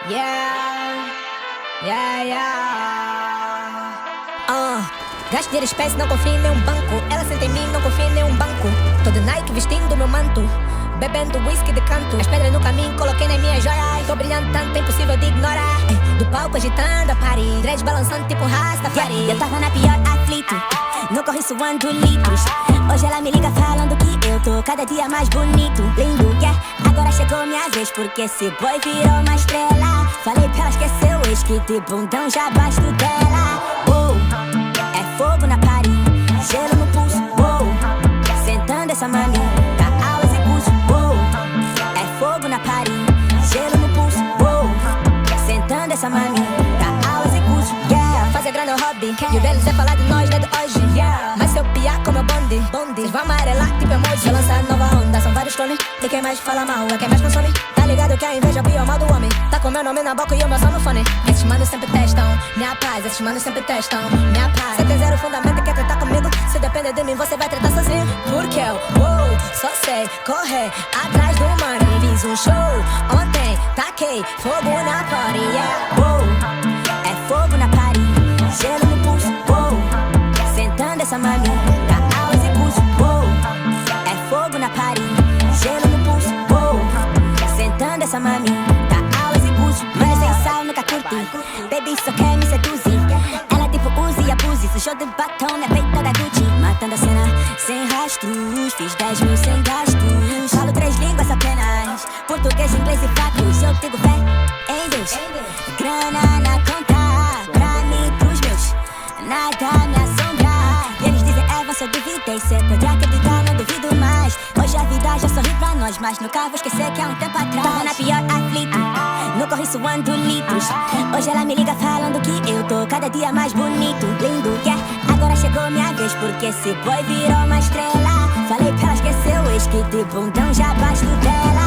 Yeah, yeah, yeah. Gasto dinheiro espécie, não confio em nenhum banco. Ela senta em mim, não confia em nenhum banco. Tô de Nike vestindo meu manto, bebendo whisky de canto. As pedras no caminho, coloquei nas minhas joias. Tô brilhando tanto, é impossível de ignorar. Do palco agitando a party, dreads balançando tipo um Rastafari. Eu tava na pior aflito, no corre suando litros. Hoje ela me liga falando que eu tô cada dia mais bonito. Lindo, yeah, agora chegou minha vez, porque esse boy virou uma estrela. Falei pra ela esquecer o ex, que de bundão já basto dela. É fogo na party, gelo no pulso, sentando essa mami, dá aulas e curso, é fogo na party, gelo no pulso, sentando essa mami, dá aulas e curso, yeah. Fazer grana é o hobby, e o deles é falar de nós, né, de hoje, yeah. Mas se eu piar como é bonde, vocês vão amarelar tipo emoji. Eu lançar nova onda, são vários clones. E quem mais fala mal é quem mais consome. Tá ligado que a inveja é o pior mal do homem. Tá com meu nome na boca e o meu som no fone. Esses manos sempre testam minha paz, esses manos sempre testam minha paz. Cê tem zero fundamento e quer tratar comigo. Se depender de mim, você vai tratar sozinho. Porque eu, só sei correr atrás do money. Fiz um show ontem, taquei fogo na party, yeah. É fogo na party, gelo no pulso, sentando essa mami, dá aulas e curso, é fogo na party, gelo no pulso, sentando essa mami, dá aulas e curso. Mano sem sal, nunca curti, baby só quer me seduzir. Ela tipo use e abuse, se show de batom na peita da Gucci. Matando a cena sem rastros, fiz 10 mil sem gastos. Falo 3 línguas apenas, português, inglês e francos. Eu digo fé em Deus, grana na conta, pra mim, pros meus, nada me assombra. E eles dizem, você eu duvidei, cê pode acreditar, não duvido mais. Hoje a vida já sorri pra nós, mas nunca vou esquecer que há um tempo atrás tava na pior aflito, no corre suando litros. Hoje ela me liga falando que eu tô cada dia mais bonito. Lindo, yeah, agora chegou minha vez, porque esse boy virou uma estrela. Falei pra ela esquecer o ex, que de bundão já basto dela.